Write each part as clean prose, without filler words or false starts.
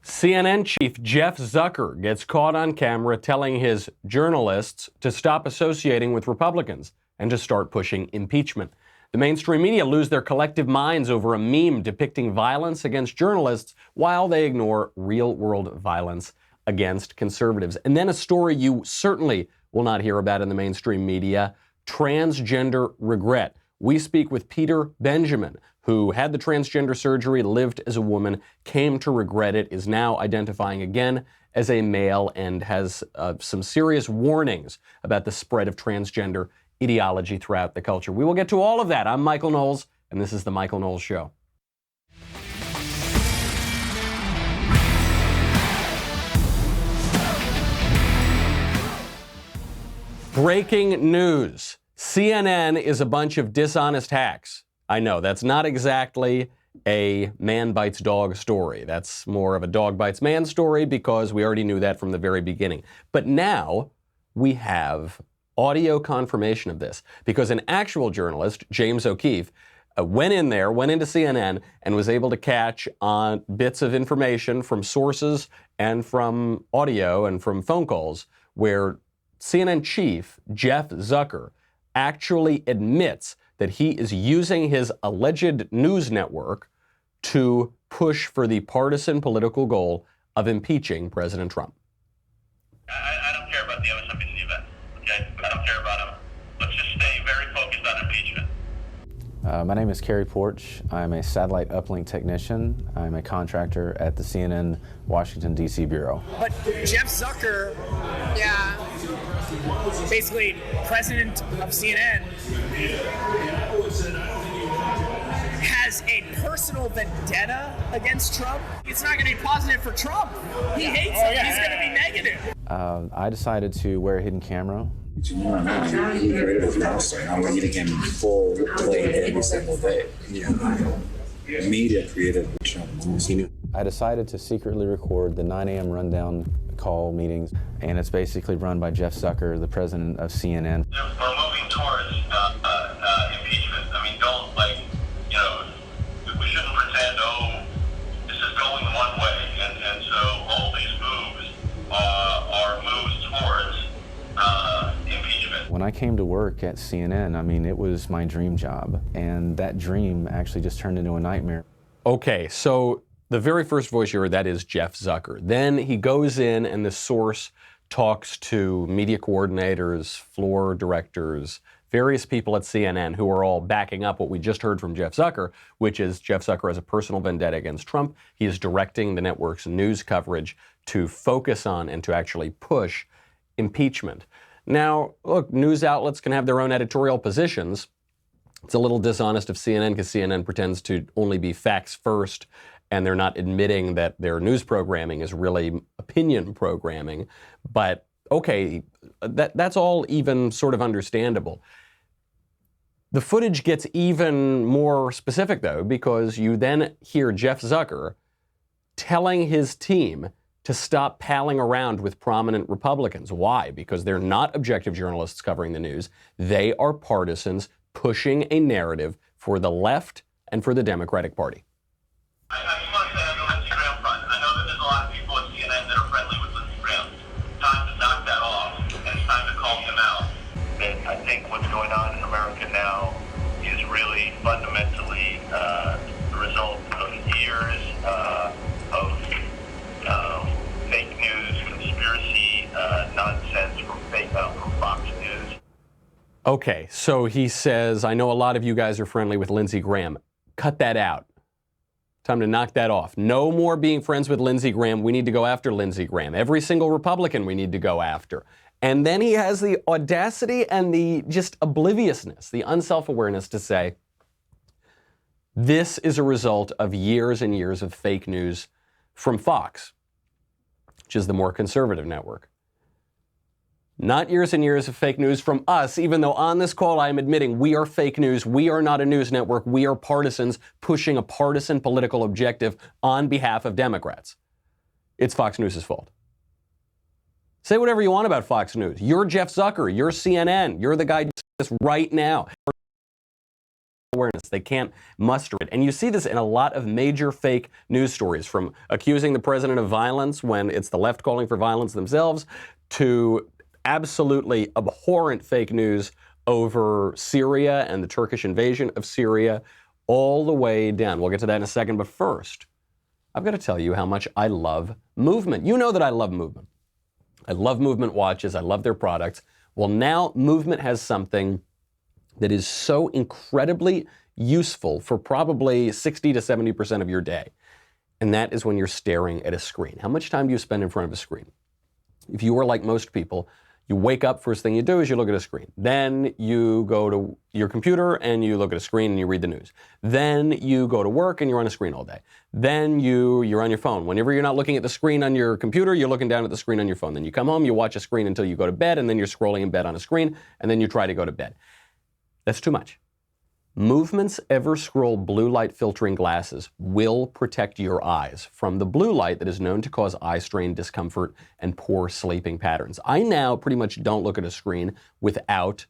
CNN chief Jeff Zucker gets caught on camera telling his journalists to stop associating with Republicans and to start pushing impeachment. The mainstream media lose their collective minds over a meme depicting violence against journalists while they ignore real-world violence against conservatives. And then a story you certainly will not hear about in the mainstream media, transgender regret. We speak with Peter Benjamin, who had the transgender surgery, lived as a woman, came to regret it, is now identifying again as a male, and has some serious warnings about the spread of transgender ideology throughout the culture. We will get to all of that. I'm Michael Knowles, and this is The Michael Knowles Show. Breaking news. CNN is a bunch of dishonest hacks. I know, that's not exactly a man bites dog story. That's more of a dog bites man story because we already knew that from the very beginning. But now we have audio confirmation of this because an actual journalist, James O'Keefe, went into CNN and was able to catch on bits of information from sources and from audio and from phone calls where CNN chief Jeff Zucker actually admits that he is using his alleged news network to push for the partisan political goal of impeaching President Trump. I don't care about the other stuff in the event, okay? I don't care about them. Let's just stay very focused on impeachment. My name is Kerry Porch. I'm a satellite uplink technician. I'm a contractor at the CNN Washington, D.C. Bureau. But Jeff Zucker, basically president of CNN, has a personal vendetta against Trump. It's not going to be positive for Trump. He hates him. He's going to be negative. I decided to wear a hidden camera. He created a monster, and I'm reading him full play every single day. Media created Trump. I decided to secretly record the 9 a.m. rundown call meetings, and it's basically run by Jeff Zucker, the president of CNN. We're moving towards impeachment. I mean, we shouldn't pretend, this is going one way, and so all these moves are moves towards impeachment. When I came to work at CNN, it was my dream job, and that dream actually just turned into a nightmare. Okay, so the very first voice you heard, that is Jeff Zucker. Then he goes in and the source talks to media coordinators, floor directors, various people at CNN who are all backing up what we just heard from Jeff Zucker, which is Jeff Zucker has a personal vendetta against Trump. He is directing the network's news coverage to focus on and to actually push impeachment. Now, look, news outlets can have their own editorial positions. It's a little dishonest of CNN because CNN pretends to only be facts first, and they're not admitting that their news programming is really opinion programming. But okay, that's all even sort of understandable. The footage gets even more specific, though, because you then hear Jeff Zucker telling his team to stop palling around with prominent Republicans. Why? Because they're not objective journalists covering the news. They are partisans pushing a narrative for the left and for the Democratic Party. I just want to say on the Lindsey Graham front, I know that there's a lot of people at CNN that are friendly with Lindsey Graham. Time to knock that off, and it's time to call him out. I think what's going on in America now is really fundamentally the result of years of fake news, conspiracy, nonsense from Fox News. Okay, so he says, I know a lot of you guys are friendly with Lindsey Graham. Cut that out. Time to knock that off. No more being friends with Lindsey Graham. We need to go after Lindsey Graham. Every single Republican we need to go after. And then he has the audacity and the just obliviousness, the unself-awareness to say, this is a result of years and years of fake news from Fox, which is the more conservative network. Not years and years of fake news from us, even though on this call I am admitting we are fake news. We are not a news network. We are partisans pushing a partisan political objective on behalf of Democrats. It's Fox News' fault. Say whatever you want about Fox News. You're Jeff Zucker. You're CNN. You're the guy doing this right now. awareness. They can't muster it. And you see this in a lot of major fake news stories, from accusing the president of violence when it's the left calling for violence themselves, to absolutely abhorrent fake news over Syria and the Turkish invasion of Syria, all the way down. We'll get to that in a second, but first, I've got to tell you how much I love Movement. You know that I love Movement. I love Movement watches. I love their products. Well, now Movement has something that is so incredibly useful for probably 60 to 70% of your day. And that is when you're staring at a screen. How much time do you spend in front of a screen? If you are like most people, you wake up, first thing you do is you look at a screen. Then you go to your computer and you look at a screen and you read the news. Then you go to work and you're on a screen all day. Then you're on your phone. Whenever you're not looking at the screen on your computer, you're looking down at the screen on your phone. Then you come home, you watch a screen until you go to bed, and then you're scrolling in bed on a screen, and then you try to go to bed. That's too much. Movement's Ever-Scroll blue light filtering glasses will protect your eyes from the blue light that is known to cause eye strain, discomfort, and poor sleeping patterns. I now pretty much don't look at a screen without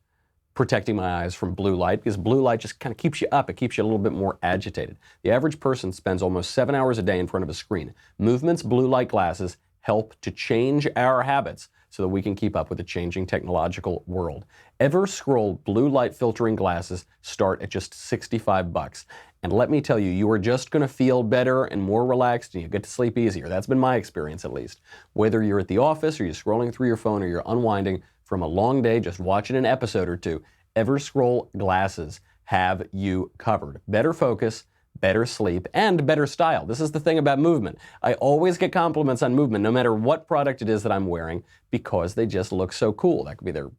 protecting my eyes from blue light, because blue light just kind of keeps you up. It keeps you a little bit more agitated. The average person spends almost 7 hours a day in front of a screen. Movement's blue light glasses help to change our habits so that we can keep up with the changing technological world. Ever-Scroll blue light filtering glasses start at just $65. And let me tell you, you are just going to feel better and more relaxed, and you get to sleep easier. That's been my experience, at least. Whether you're at the office or you're scrolling through your phone or you're unwinding from a long day just watching an episode or two, Ever-Scroll glasses have you covered. Better focus, better sleep, and better style. This is the thing about Movement. I always get compliments on Movement, no matter what product it is that I'm wearing, because they just look so cool. That could be their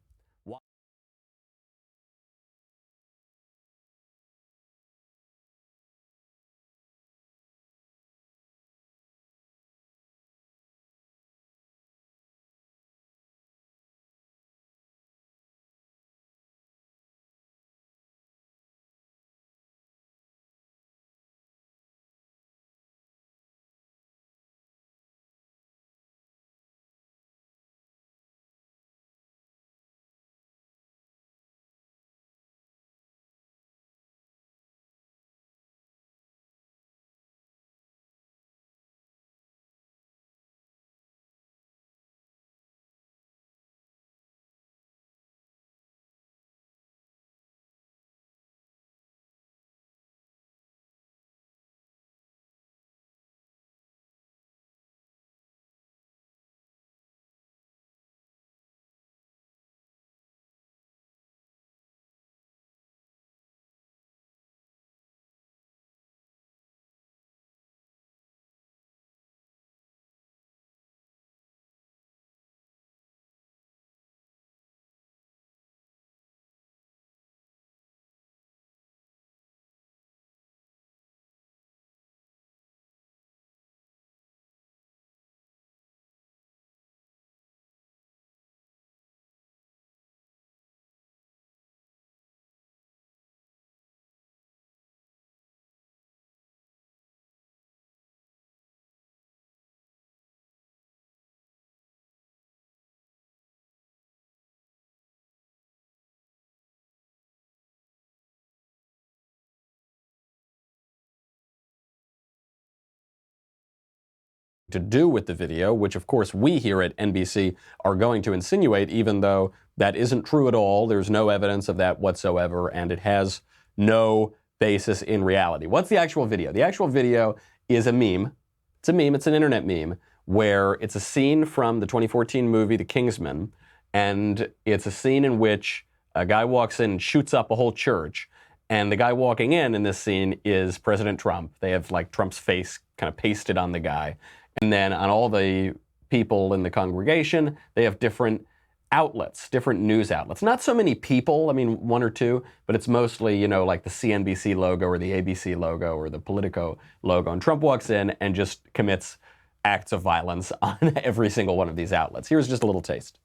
to do with the video, which of course we here at NBC are going to insinuate, even though that isn't true at all. There's no evidence of that whatsoever, and it has no basis in reality. What's the actual video? The actual video is a meme. It's a meme. It's an internet meme where it's a scene from the 2014 movie The Kingsman, and it's a scene in which a guy walks in and shoots up a whole church. And the guy walking in this scene is President Trump. They have like Trump's face kind of pasted on the guy. And then on all the people in the congregation, they have different outlets, different news outlets. Not so many people, I mean, one or two, but it's mostly, you know, like the CNBC logo or the ABC logo or the Politico logo. And Trump walks in and just commits acts of violence on every single one of these outlets. Here's just a little taste.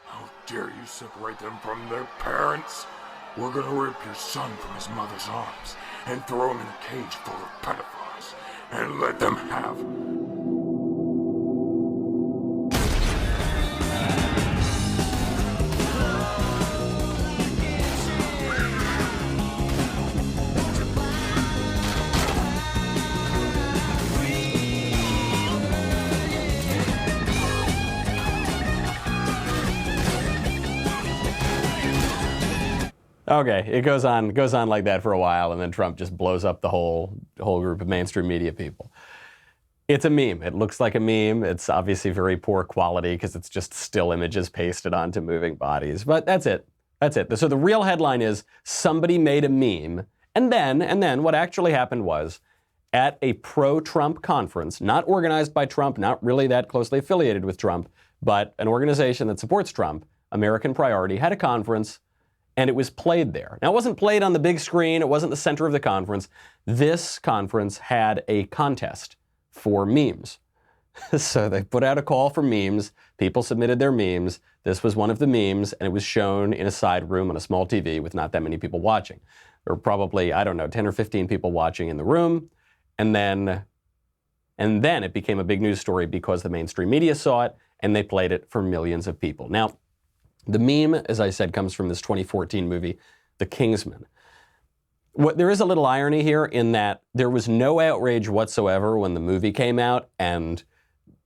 How dare you separate them from their parents? We're gonna rip your son from his mother's arms and throw him in a cage full of pedophiles and let them have... Okay, it goes on like that for a while, and then Trump just blows up the whole group of mainstream media people. It's a meme. It looks like a meme. It's obviously very poor quality because it's just still images pasted onto moving bodies. But that's it. That's it. So the real headline is somebody made a meme, and then what actually happened was at a pro-Trump conference, not organized by Trump, not really that closely affiliated with Trump, but an organization that supports Trump, American Priority, had a conference. And it was played there. Now, it wasn't played on the big screen. It wasn't the center of the conference. This conference had a contest for memes. So they put out a call for memes. People submitted their memes. This was one of the memes, and it was shown in a side room on a small TV with not that many people watching. There were probably, 10 or 15 people watching in the room. And then it became a big news story because the mainstream media saw it, and they played it for millions of people. Now, the meme, as I said, comes from this 2014 movie, The Kingsman. There is a little irony here in that there was no outrage whatsoever when the movie came out and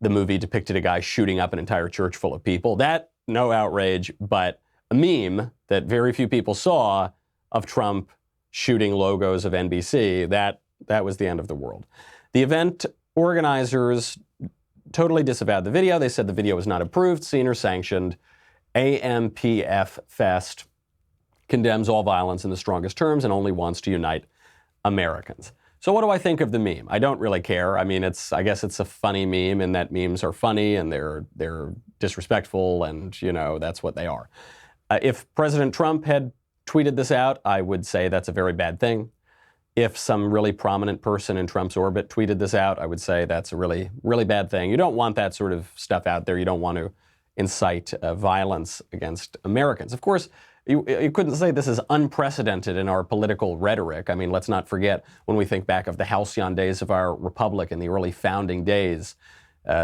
the movie depicted a guy shooting up an entire church full of people. That, no outrage, but a meme that very few people saw of Trump shooting logos of NBC, that was the end of the world. The event organizers totally disavowed the video. They said the video was not approved, seen, or sanctioned. AMPF Fest condemns all violence in the strongest terms and only wants to unite Americans. So what do I think of the meme? I don't really care. I mean, I guess it's a funny meme, and that memes are funny and they're disrespectful, and that's what they are. If President Trump had tweeted this out, I would say that's a very bad thing. If some really prominent person in Trump's orbit tweeted this out, I would say that's a really, really bad thing. You don't want that sort of stuff out there. You don't want to incite violence against Americans. Of course, you couldn't say this is unprecedented in our political rhetoric. I mean, let's not forget when we think back of the halcyon days of our republic in the early founding days,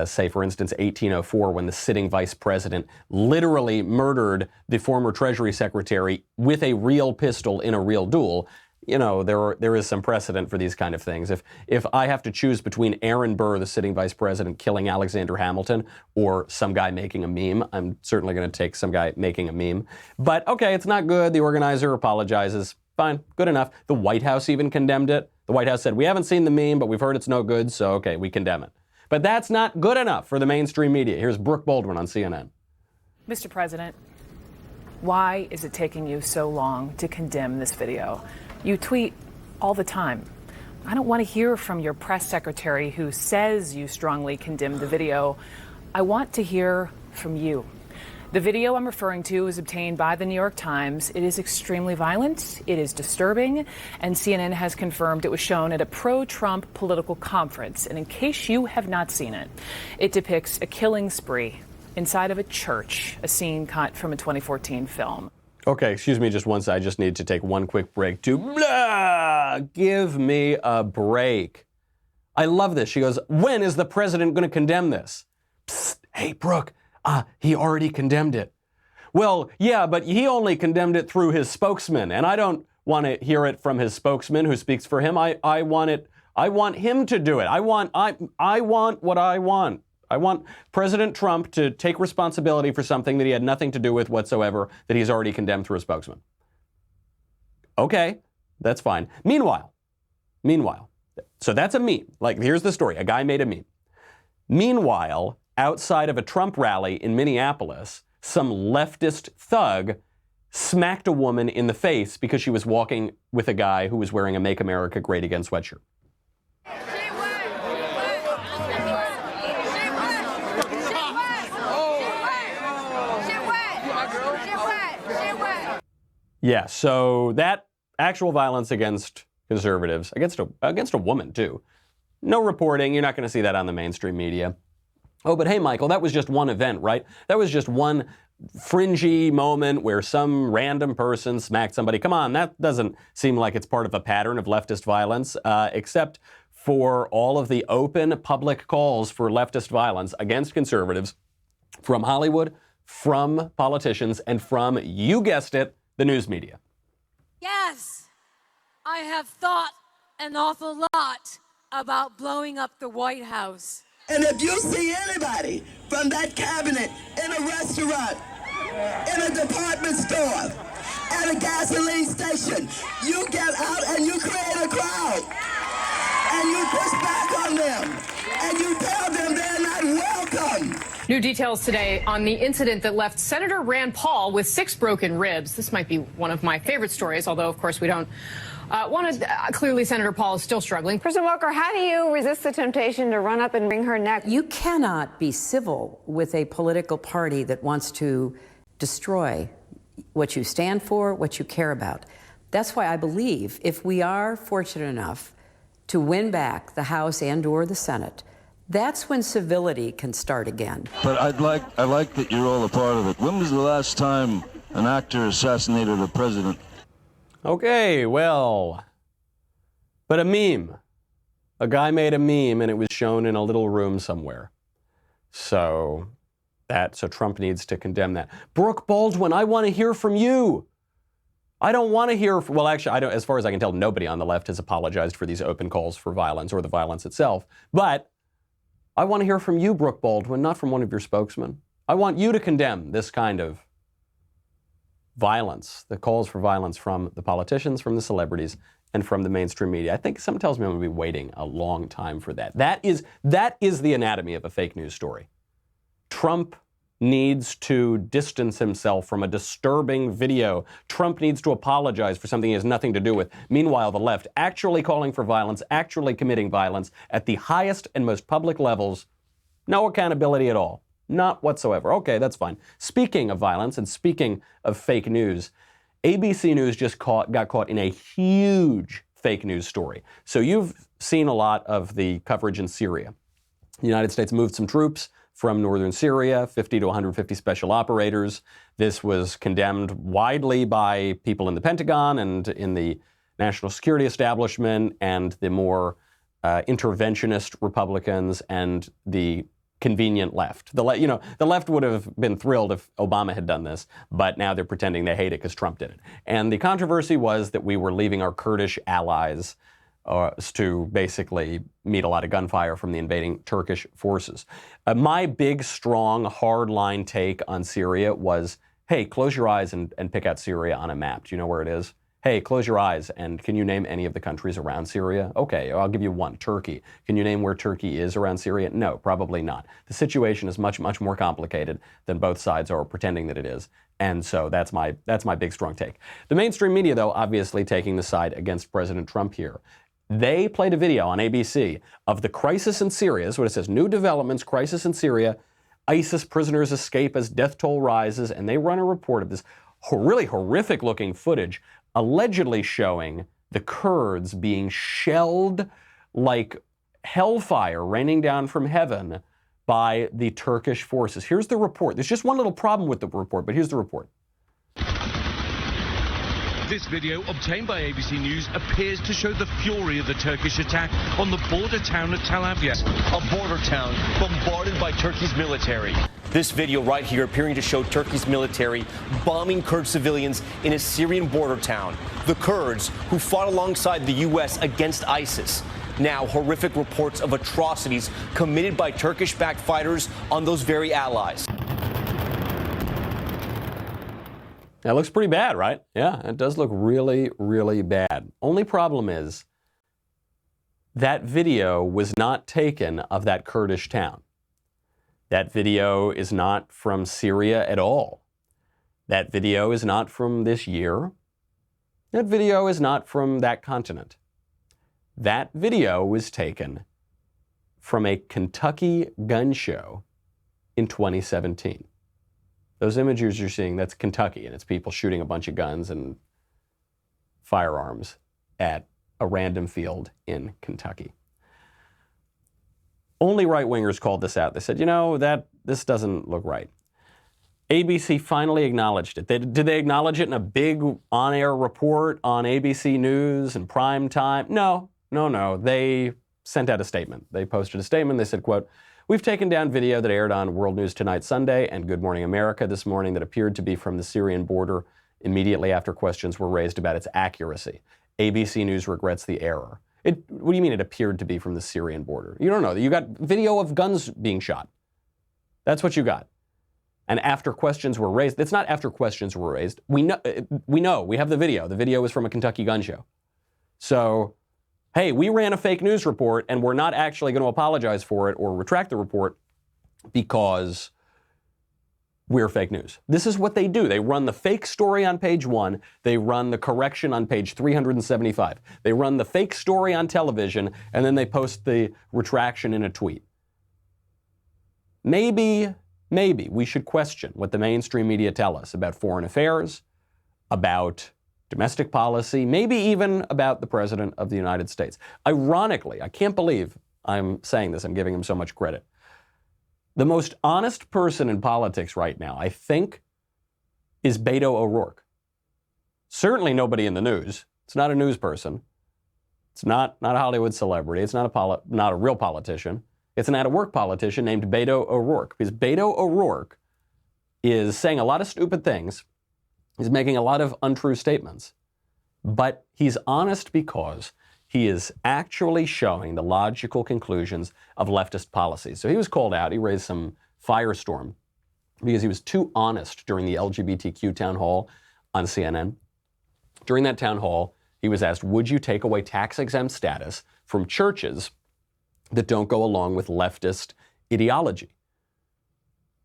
say, for instance, 1804, when the sitting vice president literally murdered the former Treasury Secretary with a real pistol in a real duel. There is some precedent for these kind of things. If I have to choose between Aaron Burr, the sitting vice president, killing Alexander Hamilton, or some guy making a meme, I'm certainly going to take some guy making a meme. But okay, it's not good. The organizer apologizes. Fine, good enough. The White House even condemned it. The White House said, we haven't seen the meme, but we've heard it's no good, so okay, we condemn it. But that's not good enough for the mainstream media. Here's Brooke Baldwin on CNN. Mr. President, why is it taking you so long to condemn this video? You tweet all the time. I don't want to hear from your press secretary who says you strongly condemn the video. I want to hear from you. The video I'm referring to was obtained by the New York Times. It is extremely violent, it is disturbing, and CNN has confirmed it was shown at a pro-Trump political conference. And in case you have not seen it, it depicts a killing spree inside of a church, a scene cut from a 2014 film. Okay, excuse me just once. I just need to take one quick break to give me a break. I love this. She goes, when is the president going to condemn this? Psst, hey, Brooke, he already condemned it. Well, yeah, but he only condemned it through his spokesman, and I don't want to hear it from his spokesman who speaks for him. I want him to do it. I want what I want. I want President Trump to take responsibility for something that he had nothing to do with whatsoever, that he's already condemned through a spokesman. Okay, that's fine. Meanwhile, so that's a meme. Like, here's the story. A guy made a meme. Meanwhile, outside of a Trump rally in Minneapolis, some leftist thug smacked a woman in the face because she was walking with a guy who was wearing a Make America Great Again sweatshirt. Yeah, so that actual violence against conservatives, against a woman too. No reporting, you're not going to see that on the mainstream media. Oh, but hey, Michael, that was just one event, right? That was just one fringy moment where some random person smacked somebody. Come on, that doesn't seem like it's part of a pattern of leftist violence, except for all of the open public calls for leftist violence against conservatives from Hollywood, from politicians, and from, you guessed it, the news media. Yes, I have thought an awful lot about blowing up the White House. And if you see anybody from that cabinet in a restaurant, in a department store, at a gasoline station. You get out and you create a crowd. And you push back on them. And you tell them they're not welcome. New details today on the incident that left Senator Rand Paul with 6 broken ribs. This might be one of my favorite stories, although, of course, we don't want to. Clearly, Senator Paul is still struggling. President Walker, how do you resist the temptation to run up and wring her neck? You cannot be civil with a political party that wants to destroy what you stand for, what you care about. That's why I believe if we are fortunate enough to win back the House and/or the Senate, that's when civility can start again. But I like that you're all a part of it. When was the last time an actor assassinated a president? Okay, well, but a meme. A guy made a meme and it was shown in a little room somewhere. So Trump needs to condemn that. Brooke Baldwin, I want to hear from you. I don't want to hear, well, actually, I don't, as far as I can tell, nobody on the left has apologized for these open calls for violence or the violence itself. But I want to hear from you, Brooke Baldwin, not from one of your spokesmen. I want you to condemn this kind of violence, the calls for violence from the politicians, from the celebrities, and from the mainstream media. I think something tells me I'm going to be waiting a long time for that. That is the anatomy of a fake news story. Trump needs to distance himself from a disturbing video. Trump needs to apologize for something he has nothing to do with. Meanwhile, the left actually calling for violence, actually committing violence at the highest and most public levels, no accountability at all. Not whatsoever. Okay, that's fine. Speaking of violence and speaking of fake news, ABC News just got caught in a huge fake news story. So you've seen a lot of the coverage in Syria. The United States moved some troops from northern Syria, 50 to 150 special operators. This was condemned widely by people in the Pentagon and in the national security establishment and the more interventionist Republicans and the convenient left. The left would have been thrilled if Obama had done this, but now they're pretending they hate it because Trump did it. And the controversy was that we were leaving our Kurdish allies to basically meet a lot of gunfire from the invading Turkish forces. My big, strong, hard-line take on Syria was, hey, close your eyes and pick out Syria on a map. Do you know where it is? Hey, close your eyes and can you name any of the countries around Syria? Okay, I'll give you one, Turkey. Can you name where Turkey is around Syria? No, probably not. The situation is much, much more complicated than both sides are pretending that it is. And so that's my big, strong take. The mainstream media, though, obviously taking the side against President Trump here. They played a video on ABC of the crisis in Syria. That's what it says, new developments, crisis in Syria. ISIS prisoners escape as death toll rises. And they run a report of this really horrific looking footage allegedly showing the Kurds being shelled like hellfire raining down from heaven by the Turkish forces. Here's the report. There's just one little problem with the report, but here's the report. This video, obtained by ABC News, appears to show the fury of the Turkish attack on the border town of Tel Aviv. A border town bombarded by Turkey's military. This video right here appearing to show Turkey's military bombing Kurd civilians in a Syrian border town. The Kurds who fought alongside the U.S. against ISIS. Now, horrific reports of atrocities committed by Turkish-backed fighters on those very allies. That looks pretty bad, right? Yeah, it does look really, really bad. Only problem is that video was not taken of that Kurdish town. That video is not from Syria at all. That video is not from this year. That video is not from that continent. That video was taken from a Kentucky gun show in 2017. Those images you're seeing, that's Kentucky, and it's people shooting a bunch of guns and firearms at a random field in Kentucky. Only right-wingers called this out. They said, this doesn't look right. ABC finally acknowledged it. Did they acknowledge it in a big on-air report on ABC News and prime time? No. They sent out a statement. They posted a statement. They said, quote, "We've taken down video that aired on World News Tonight Sunday and Good Morning America this morning that appeared to be from the Syrian border immediately after questions were raised about its accuracy. ABC News regrets the error." What do you mean it appeared to be from the Syrian border? You don't know. You got video of guns being shot. That's what you got. And after questions were raised, it's not after questions were raised. We know, we have the video. The video is from a Kentucky gun show. So, hey, we ran a fake news report and we're not actually going to apologize for it or retract the report because we're fake news. This is what they do. They run the fake story on page 1. They run the correction on page 375. They run the fake story on television, and then they post the retraction in a tweet. Maybe we should question what the mainstream media tell us about foreign affairs, about domestic policy, maybe even about the President of the United States. Ironically, I can't believe I'm saying this. I'm giving him so much credit. The most honest person in politics right now, I think, is Beto O'Rourke. Certainly nobody in the news. It's not a news person. It's not a Hollywood celebrity. It's not a real politician. It's an out-of-work politician named Beto O'Rourke. Because Beto O'Rourke is saying a lot of stupid things. He's making a lot of untrue statements. But he's honest because he is actually showing the logical conclusions of leftist policies. So he was called out. He raised some firestorm because he was too honest during the LGBTQ town hall on CNN. During that town hall, he was asked, would you take away tax-exempt status from churches that don't go along with leftist ideology?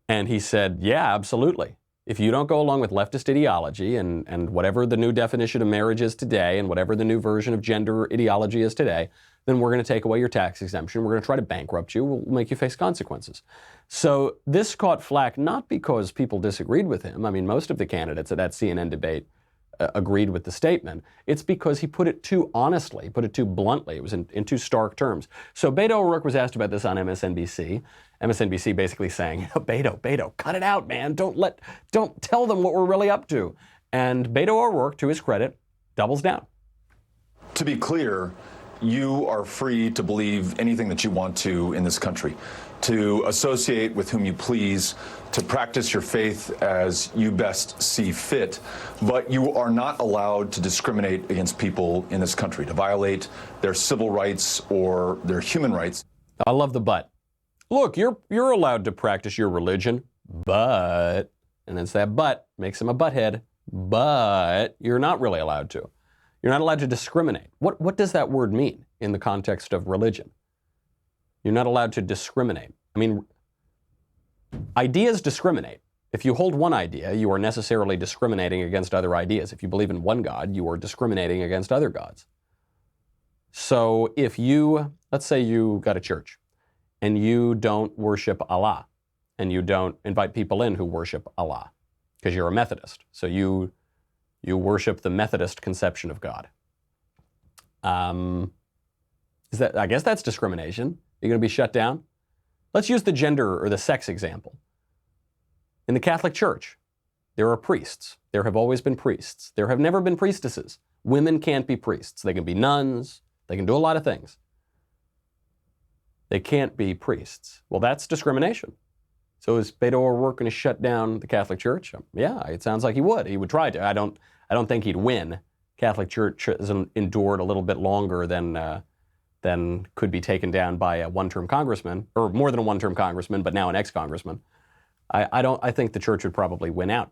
And he said, yeah, absolutely. If you don't go along with leftist ideology and whatever the new definition of marriage is today and whatever the new version of gender ideology is today, then we're going to take away your tax exemption. We're going to try to bankrupt you. We'll make you face consequences. So this caught flack not because people disagreed with him. I mean, most of the candidates at that CNN debate agreed with the statement. It's because he put it too honestly, put it too bluntly. It was in too stark terms. So Beto O'Rourke was asked about this on MSNBC. MSNBC basically saying, Beto, cut it out, man. Don't tell them what we're really up to. And Beto O'Rourke, to his credit, doubles down. To be clear, you are free to believe anything that you want to in this country, to associate with whom you please, to practice your faith as you best see fit, but you are not allowed to discriminate against people in this country, to violate their civil rights or their human rights. I love the but. Look, you're allowed to practice your religion, but, and it's that but, makes him a butthead, but you're not really allowed to. You're not allowed to discriminate. What does that word mean in the context of religion? You're not allowed to discriminate. I mean, ideas discriminate. If you hold one idea, you are necessarily discriminating against other ideas. If you believe in one God, you are discriminating against other gods. So if you, let's say you got a church and you don't worship Allah and you don't invite people in who worship Allah because you're a Methodist. So you worship the Methodist conception of God. I guess that's discrimination. You're going to be shut down? Let's use the gender or the sex example. In the Catholic Church, there are priests. There have always been priests. There have never been priestesses. Women can't be priests. They can be nuns. They can do a lot of things. They can't be priests. Well, that's discrimination. So is Beto O'Rourke going to shut down the Catholic Church? Yeah, it sounds like he would. He would try to. I don't think he'd win. Catholic Church has endured a little bit longer than could be taken down by a one-term congressman, or more than a one-term congressman, but now an ex-congressman. I think the church would probably win out.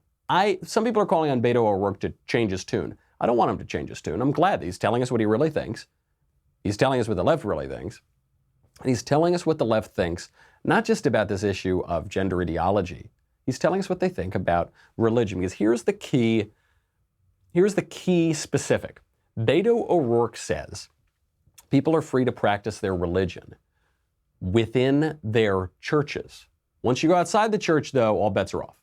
Some people are calling on Beto O'Rourke to change his tune. I don't want him to change his tune. I'm glad that he's telling us what he really thinks. He's telling us what the left really thinks. And he's telling us what the left thinks, not just about this issue of gender ideology. He's telling us what they think about religion. Because here's the key specific. Beto O'Rourke says people are free to practice their religion within their churches. Once you go outside the church, though, all bets are off.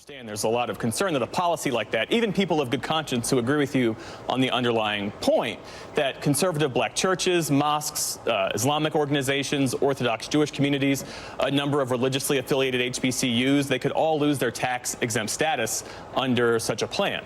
There's a lot of concern that a policy like that, even people of good conscience who agree with you on the underlying point, that conservative black churches, mosques, Islamic organizations, Orthodox Jewish communities, a number of religiously affiliated HBCUs, they could all lose their tax-exempt status under such a plan.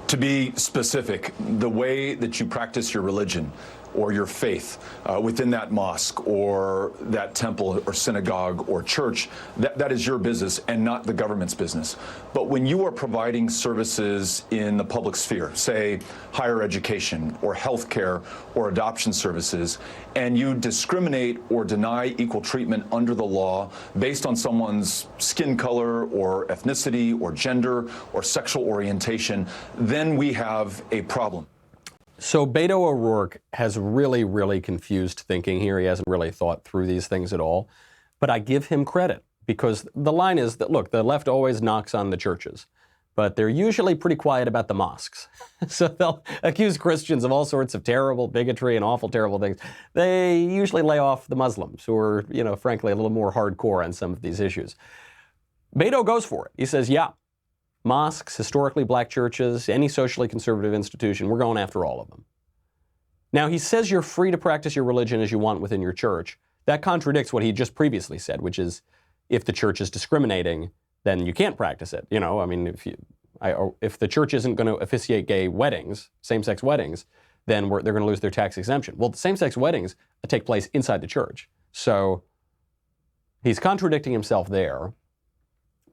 To be specific, the way that you practice your religion or your faith within that mosque or that temple or synagogue or church, that is your business and not the government's business. But when you are providing services in the public sphere, say higher education or healthcare or adoption services, and you discriminate or deny equal treatment under the law based on someone's skin color or ethnicity or gender or sexual orientation, then we have a problem. So Beto O'Rourke has really, really confused thinking here. He hasn't really thought through these things at all. But I give him credit, because the line is that, look, the left always knocks on the churches, but they're usually pretty quiet about the mosques. So they'll accuse Christians of all sorts of terrible bigotry and awful, terrible things. They usually lay off the Muslims, who are, frankly, a little more hardcore on some of these issues. Beto goes for it. He says, yeah, mosques, historically black churches, any socially conservative institution, we're going after all of them. Now, he says you're free to practice your religion as you want within your church. That contradicts what he just previously said, which is if the church is discriminating, then you can't practice it. If the church isn't going to officiate gay weddings, same-sex weddings, then they're going to lose their tax exemption. Well, same-sex weddings take place inside the church. So he's contradicting himself there.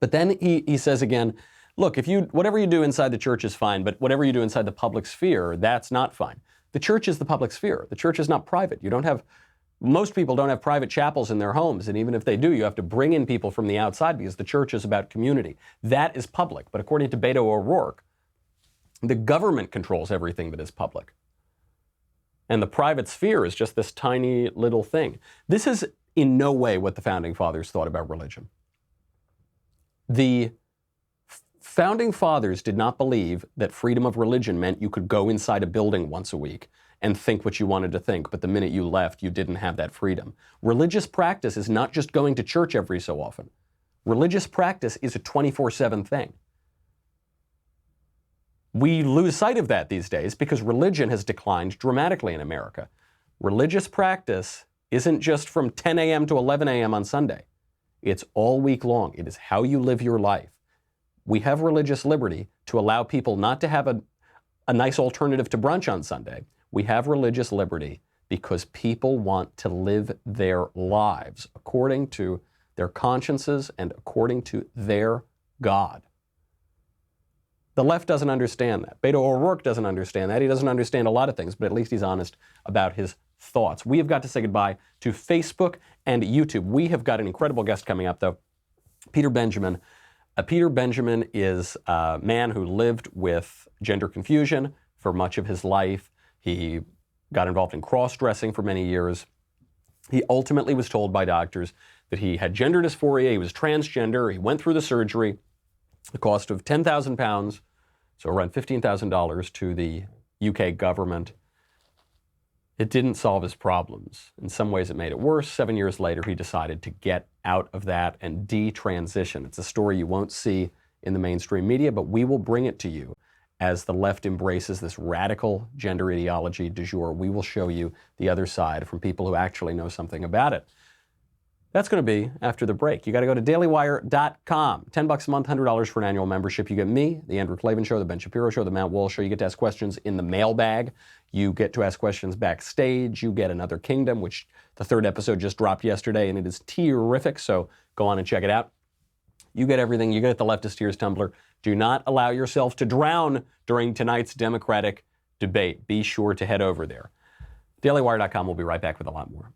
But then he says again, look, whatever you do inside the church is fine, but whatever you do inside the public sphere, that's not fine. The church is the public sphere. The church is not private. Most people don't have private chapels in their homes, and even if they do, you have to bring in people from the outside because the church is about community. That is public. But according to Beto O'Rourke, the government controls everything that is public. And the private sphere is just this tiny little thing. This is in no way what the Founding Fathers thought about religion. The Founding Fathers did not believe that freedom of religion meant you could go inside a building once a week and think what you wanted to think, but the minute you left, you didn't have that freedom. Religious practice is not just going to church every so often. Religious practice is a 24/7 thing. We lose sight of that these days because religion has declined dramatically in America. Religious practice isn't just from 10 a.m. to 11 a.m. on Sunday. It's all week long. It is how you live your life. We have religious liberty to allow people not to have a nice alternative to brunch on Sunday. We have religious liberty because people want to live their lives according to their consciences and according to their God. The left doesn't understand that. Beto O'Rourke doesn't understand that. He doesn't understand a lot of things, but at least he's honest about his thoughts. We have got to say goodbye to Facebook and YouTube. We have got an incredible guest coming up, though, Peter Benjamin. Peter Benjamin is a man who lived with gender confusion for much of his life. He got involved in cross-dressing for many years. He ultimately was told by doctors that he had gender dysphoria, he was transgender, he went through the surgery, the cost of £10,000, so around $15,000 to the UK government. It didn't solve his problems. In some ways it made it worse. 7 years later, he decided to get out of that and detransition. It's a story you won't see in the mainstream media, but we will bring it to you as the left embraces this radical gender ideology du jour. We will show you the other side from people who actually know something about it. That's going to be after the break. You got to go to dailywire.com. $10 a month, $100 for an annual membership. You get me, the Andrew Klavan Show, the Ben Shapiro Show, the Matt Walsh Show. You get to ask questions in the mailbag. You get to ask questions backstage. You get Another Kingdom, which the third episode just dropped yesterday, and it is terrific, so go on and check it out. You get everything. You get the Leftist Tears Tumbler. Do not allow yourself to drown during tonight's Democratic debate. Be sure to head over there. dailywire.com. We'll be right back with a lot more.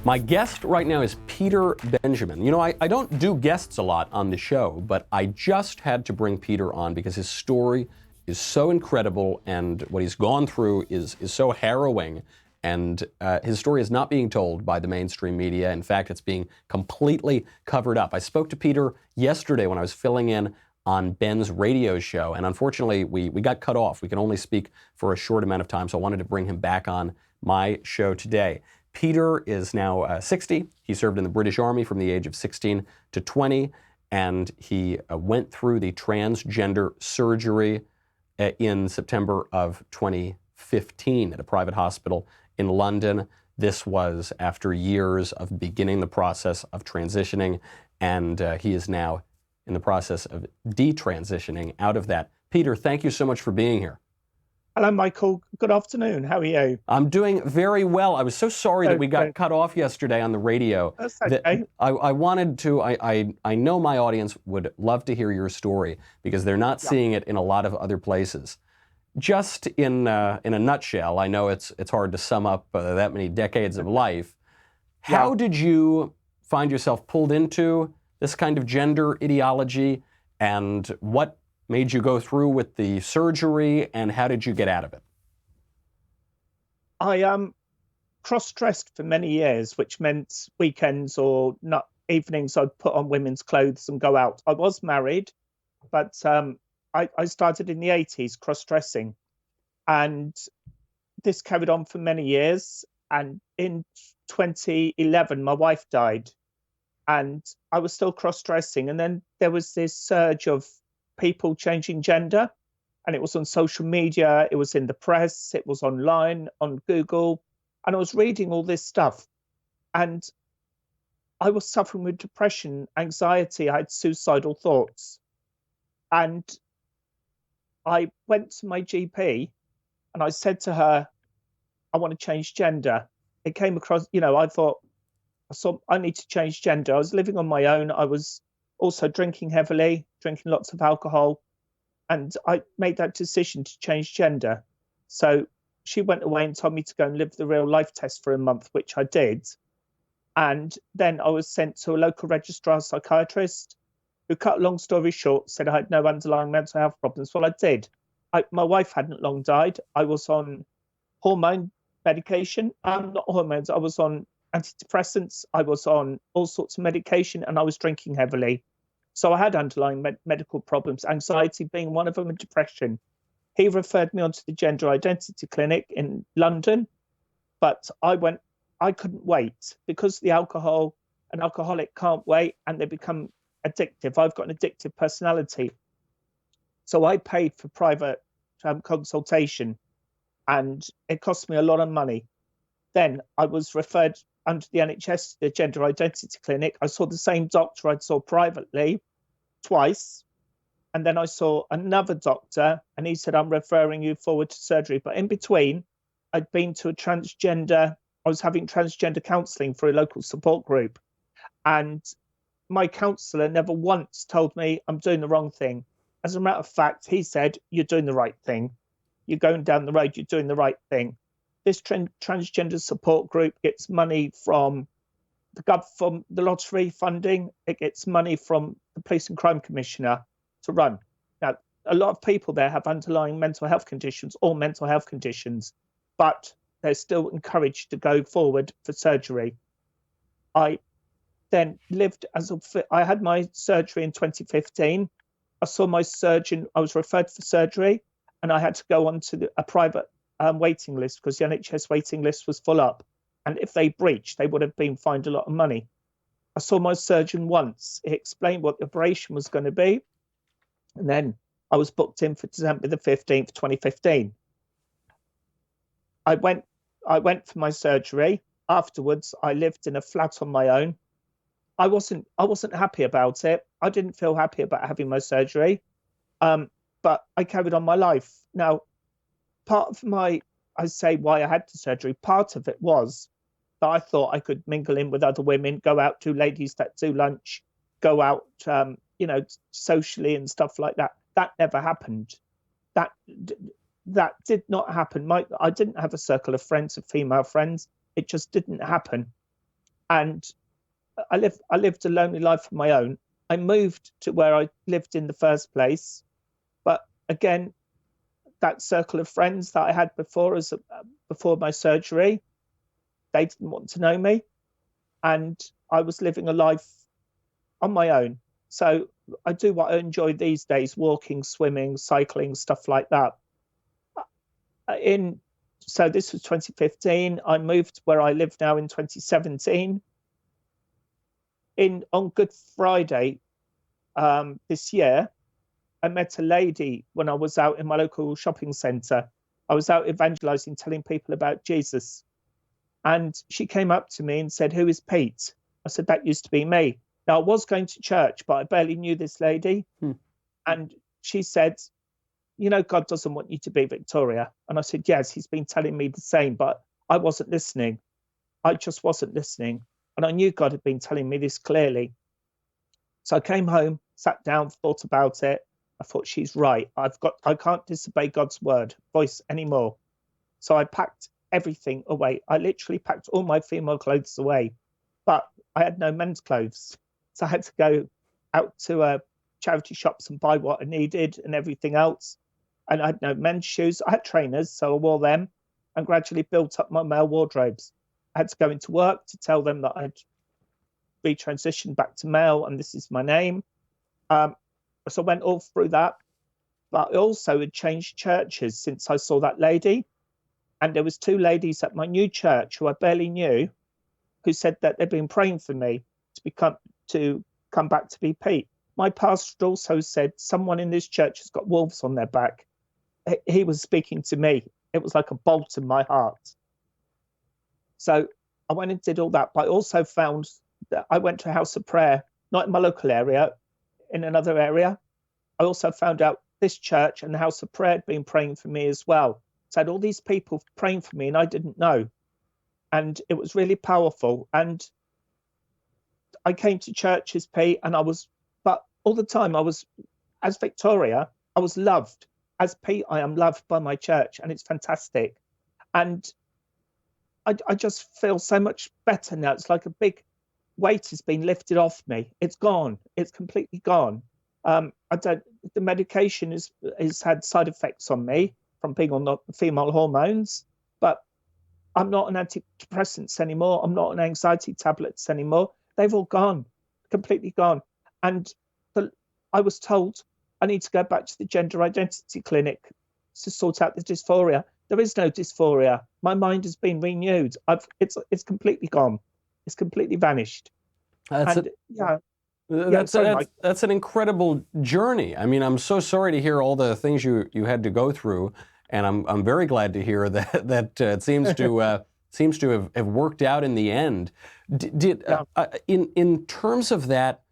My guest right now is Peter Benjamin. You know, I don't do guests a lot on the show, but I just had to bring Peter on because his story is so incredible and what he's gone through is so harrowing, and his story is not being told by the mainstream media. In fact, it's being completely covered up. I spoke to Peter yesterday when I was filling in on Ben's radio show, and unfortunately we got cut off. We can only speak for a short amount of time, so I wanted to bring him back on my show today. Peter is now 60. He served in the British Army from the age of 16 to 20, and he went through the transgender surgery in September of 2015 at a private hospital in London. this was after years of beginning the process of transitioning, and he is now in the process of detransitioning out of that. Peter, thank you so much for being here. Hello, Michael. Good afternoon. How are you? I'm doing very well. I was so sorry that we got cut off yesterday on the radio. That's okay. I wanted to, I know my audience would love to hear your story because they're not seeing it in a lot of other places. Just in a nutshell, I know it's hard to sum up that many decades of life. How did you find yourself pulled into this kind of gender ideology, and what made you go through with the surgery, and how did you get out of it? I cross-dressed for many years, which meant weekends or not evenings I'd put on women's clothes and go out. I was married, but I started in the 80s cross-dressing, and this carried on for many years. And in 2011, my wife died, and I was still cross-dressing. And then there was this surge of people changing gender, and it was on social media, it was in the press, it was online, on Google, and I was reading all this stuff. And I was suffering with depression, anxiety, I had suicidal thoughts. And I went to my GP and I said to her, I want to change gender. It came across, I thought, I need to change gender. I was living on my own. I was also drinking heavily, drinking lots of alcohol. And I made that decision to change gender. So she went away and told me to go and live the real life test for a month, which I did. And then I was sent to a local registrar psychiatrist who, cut a long story short, said I had no underlying mental health problems. Well, I did. My wife hadn't long died. I was on hormone medication. Not hormones. I was on antidepressants. I was on all sorts of medication, and I was drinking heavily. So I had underlying medical problems, anxiety being one of them, and depression. He referred me onto the gender identity clinic in London, but I couldn't wait because the alcohol, an alcoholic can't wait, and they become addictive. I've got an addictive personality. So I paid for private consultation, and it cost me a lot of money. Then I was referred under the NHS to the gender identity clinic. I saw the same doctor I'd saw privately twice. And then I saw another doctor, and he said, I'm referring you forward to surgery. But in between, I'd been to I was having transgender counselling for a local support group. And my counsellor never once told me I'm doing the wrong thing. As a matter of fact, he said, you're doing the right thing. You're going down the road, you're doing the right thing. This transgender support group gets money from from the lottery funding. It gets money from the Police and Crime Commissioner to run. Now, a lot of people there have underlying mental health conditions or mental health conditions, but they're still encouraged to go forward for surgery. I then lived I had my surgery in 2015. I saw my surgeon. I was referred for surgery, and I had to go on to a private waiting list because the NHS waiting list was full up. And if they breached, they would have been fined a lot of money. I saw my surgeon once. He explained what the operation was going to be. And then I was booked in for December the 15th, 2015. I went for my surgery. Afterwards, I lived in a flat on my own. I wasn't happy about it. I didn't feel happy about having my surgery. But I carried on my life. Now, part of why I had the surgery, part of it was that I thought I could mingle in with other women, go out to ladies that do lunch, go out, socially and stuff like that. That never happened. That did not happen. I didn't have a circle of friends, of female friends. It just didn't happen. And I lived a lonely life of my own. I moved to where I lived in the first place. But again, that circle of friends that I had before my surgery, they didn't want to know me. And I was living a life on my own. So I do what I enjoy these days, walking, swimming, cycling, stuff like that. So this was 2015. I moved where I live now in 2017. On Good Friday this year, I met a lady when I was out in my local shopping centre. I was out evangelising, telling people about Jesus. And she came up to me and said, "Who is Pete?" I said, "That used to be me." Now, I was going to church, but I barely knew this lady. And she said, "You know, God doesn't want you to be Victoria." And I said, "Yes, he's been telling me the same, but I wasn't listening. I just wasn't listening." And I knew God had been telling me this clearly. So I came home, sat down, thought about it. I thought, she's right. I can't disobey God's voice anymore. So I packed everything away. I literally packed all my female clothes away, but I had no men's clothes. So I had to go out to charity shops and buy what I needed and everything else. And I had no men's shoes. I had trainers, so I wore them and gradually built up my male wardrobes. I had to go into work to tell them that I'd retransitioned back to male and this is my name. So I went all through that, but I also had changed churches since I saw that lady. And there was 2 ladies at my new church who I barely knew, who said that they'd been praying for me to come back to be Pete. My pastor also said, "Someone in this church has got wolves on their back." He was speaking to me. It was like a bolt in my heart. So I went and did all that, but I also found that I went to a house of prayer, not in my local area, in another area. I also found out this church and the house of prayer had been praying for me as well. So I had all these people praying for me and I didn't know. And it was really powerful. And I came to churches, Pete, and but all the time as Victoria, I was loved. As Pete, I am loved by my church and it's fantastic. And I just feel so much better now. It's like a big weight has been lifted off me. It's gone. It's completely gone. The medication has had side effects on me from being on the female hormones, but I'm not on antidepressants anymore. I'm not on anxiety tablets anymore. They've all gone, completely gone. And I was told I need to go back to the gender identity clinic to sort out the dysphoria. There is no dysphoria. My mind has been renewed. It's completely gone. It's completely vanished. That's an incredible journey. I mean, I'm so sorry to hear all the things you had to go through, and I'm very glad to hear that it seems to have worked out in the end. In terms of that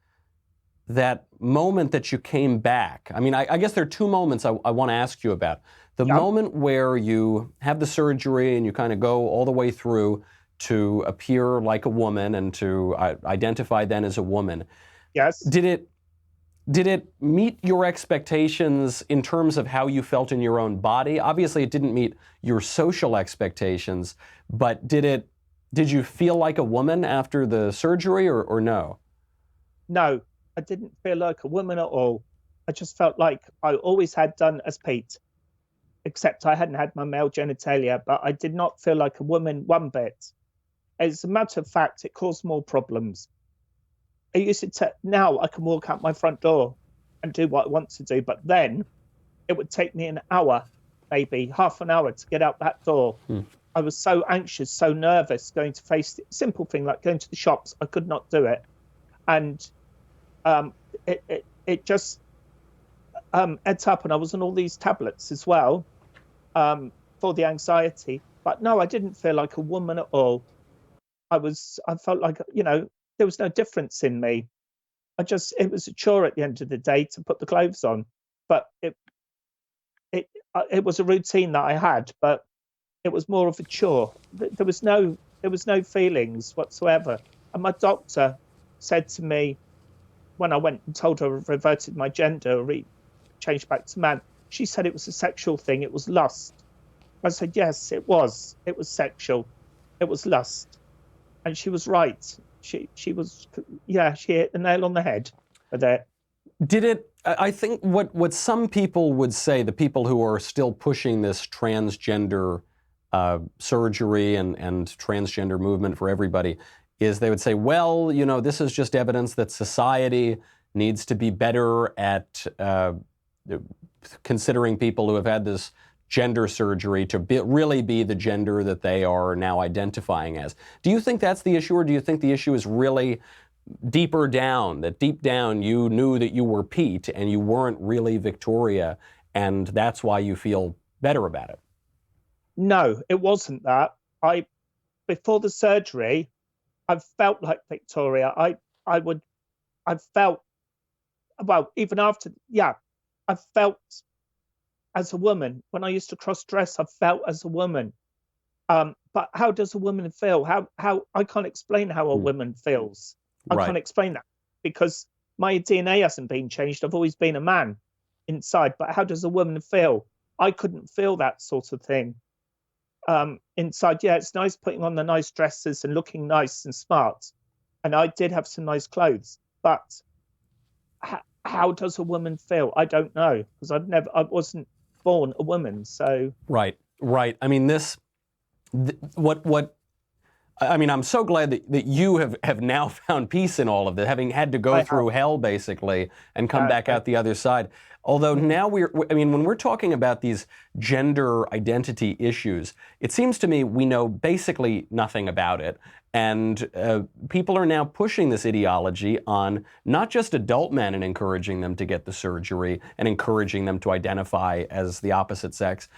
moment that you came back, I mean, I guess there are 2 moments I want to ask you about. The moment where you have the surgery and you kind of go all the way through to appear like a woman and to identify then as a woman. Yes. Did it meet your expectations in terms of how you felt in your own body? Obviously, it didn't meet your social expectations, but did you feel like a woman after the surgery or no? No, I didn't feel like a woman at all. I just felt like I always had done as Pete, except I hadn't had my male genitalia, but I did not feel like a woman one bit. As a matter of fact, it caused more problems. Now I can walk out my front door and do what I want to do, but then it would take me an hour, maybe half an hour to get out that door. I was so anxious, so nervous going to face it. Simple thing like going to the shops, I could not do it. And it just adds up, and I was on all these tablets as well for the anxiety. But no, I didn't feel like a woman at all. I felt like, there was no difference in me. It was a chore at the end of the day to put the clothes on, but it was a routine that I had, but it was more of a chore. There was no feelings whatsoever. And my doctor said to me when I went and told her I reverted my gender, changed back to man, she said it was a sexual thing. It was lust. I said, yes, it was. It was sexual. It was lust. And she was right. She hit the nail on the head for that. Did it, I think what some people would say, the people who are still pushing this transgender surgery and transgender movement for everybody, is they would say, well, this is just evidence that society needs to be better at considering people who have had this gender surgery to really be the gender that they are now identifying as. Do you think that's the issue, or do you think the issue is really deeper down, that deep down you knew that you were Pete and you weren't really Victoria, and that's why you feel better about it? No, it wasn't that. before the surgery, I felt like Victoria. I felt, well, even after, I felt as a woman. When I used to cross-dress, I felt as a woman. But how does a woman feel? How I can't explain how a woman feels. I Right. can't explain that because my DNA hasn't been changed. I've always been a man inside. But how does a woman feel? I couldn't feel that sort of thing inside. Yeah, it's nice putting on the nice dresses and looking nice and smart. And I did have some nice clothes. But how does a woman feel? I don't know, because I wasn't born a woman. So Right. I mean, I'm so glad that you have now found peace in all of this, having had to go through hell basically and come back out the other side. Although now when we're talking about these gender identity issues, it seems to me we know basically nothing about it. And people are now pushing this ideology on not just adult men and encouraging them to get the surgery and encouraging them to identify as the opposite sex.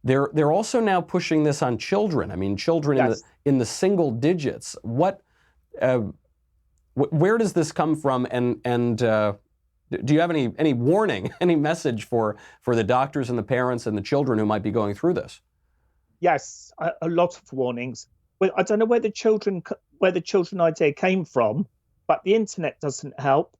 They're also now pushing this on children. I mean, children in the single digits. Where does this come from? And do you have any warning, any message for the doctors and the parents and the children who might be going through this? Yes, a lot of warnings. Well, I don't know where the children idea came from, but the internet doesn't help,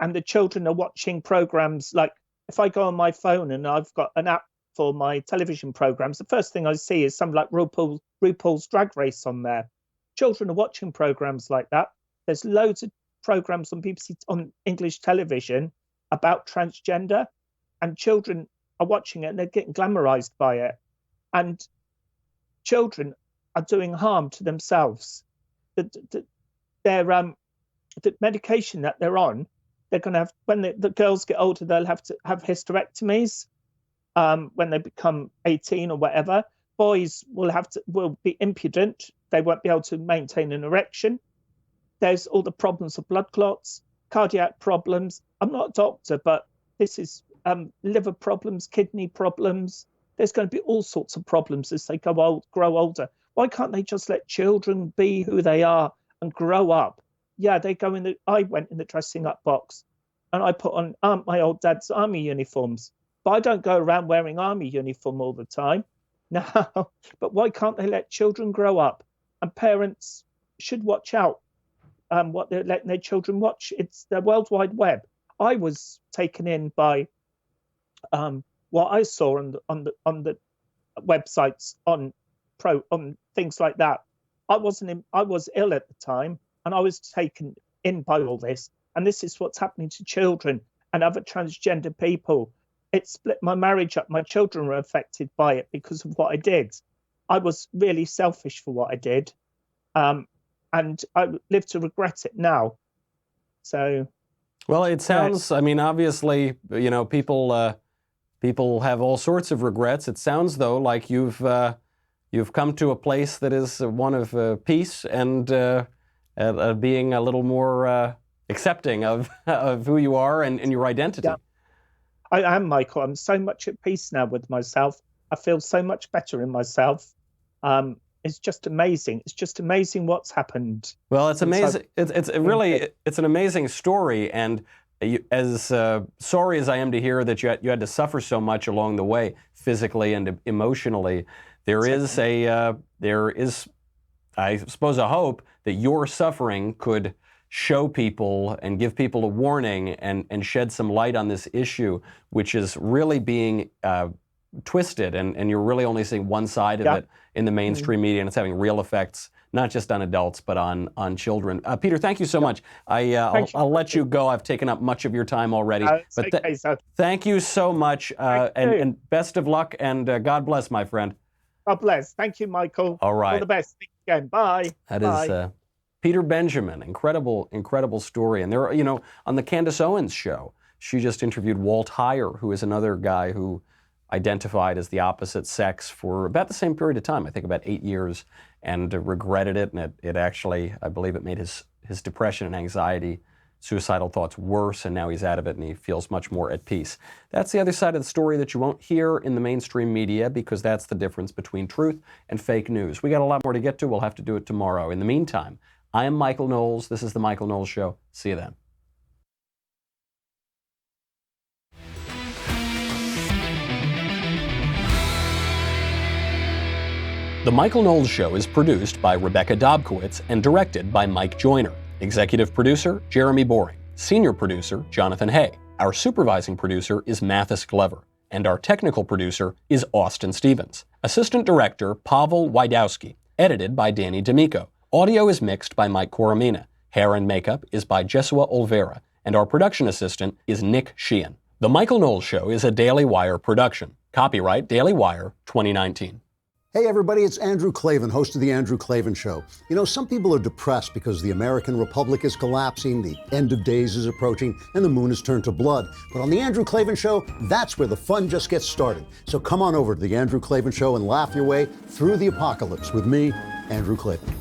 and the children are watching programs like, if I go on my phone and I've got an app for my television programs, the first thing I see is something like RuPaul's Drag Race on there. Children are watching programs like that. There's loads of programs on BBC, on English television about transgender, and children are watching it and they're getting glamorized by it. And children are doing harm to themselves. The medication that they're on, they're going to have, when the girls get older, they'll have to have hysterectomies. When they become 18 or whatever, boys will be impudent. They won't be able to maintain an erection. There's all the problems of blood clots, cardiac problems. I'm not a doctor, but this is liver problems, kidney problems. There's going to be all sorts of problems as they grow older. Why can't they just let children be who they are and grow up? Yeah, I went in the dressing up box and I put on my old dad's army uniforms. But I don't go around wearing army uniform all the time. No, but why can't they let children grow up? And parents should watch out what they're letting their children watch. It's the World Wide Web. I was taken in by what I saw on the websites on things like that. I was ill at the time, and I was taken in by all this. And this is what's happening to children and other transgender people. It split my marriage up. My children were affected by it because of what I did. I was really selfish for what I did. And I live to regret it now. So. Well, it sounds, I mean, obviously, people have all sorts of regrets. It sounds, though, like you've come to a place that is one of peace and being a little more accepting of who you are and your identity. Yeah. I am, Michael. I'm so much at peace now with myself. I feel so much better in myself. It's just amazing. It's just amazing what's happened. Well, it's amazing. It's an amazing story. And as sorry as I am to hear that you had to suffer so much along the way, physically and emotionally, there is, I suppose, a hope that your suffering could show people and give people a warning and shed some light on this issue, which is really being twisted, and you're really only seeing one side of it in the mainstream media, and it's having real effects, not just on adults, but on children. Peter, thank you so much. I'll let you go. I've taken up much of your time already. But thank you so much, and best of luck, and God bless, my friend. God bless. Thank you, Michael. All right. All the best. Thank you again. Bye. That is Peter Benjamin. Incredible story. And there are, on the Candace Owens show, she just interviewed Walt Heyer, who is another guy who identified as the opposite sex for about the same period of time, I think about 8 years, and regretted it. And it actually, I believe it made his depression and anxiety suicidal thoughts worse, and now he's out of it and he feels much more at peace. That's the other side of the story that you won't hear in the mainstream media, because that's the difference between truth and fake news. We got a lot more to get to. We'll have to do it tomorrow. In the meantime, I am Michael Knowles. This is The Michael Knowles Show. See you then. The Michael Knowles Show is produced by Rebecca Dobkowitz and directed by Mike Joyner. Executive producer, Jeremy Boring. Senior producer, Jonathan Hay. Our supervising producer is Mathis Glover. And our technical producer is Austin Stevens. Assistant director, Pavel Wydowski. Edited by Danny D'Amico. Audio is mixed by Mike Coromina. Hair and makeup is by Jesua Olvera. And our production assistant is Nick Sheehan. The Michael Knowles Show is a Daily Wire production. Copyright Daily Wire 2019. Hey everybody, it's Andrew Klavan, host of The Andrew Klavan Show. You know, some people are depressed because the American Republic is collapsing, the end of days is approaching, and the moon has turned to blood. But on The Andrew Klavan Show, that's where the fun just gets started. So come on over to The Andrew Klavan Show and laugh your way through the apocalypse with me, Andrew Klavan.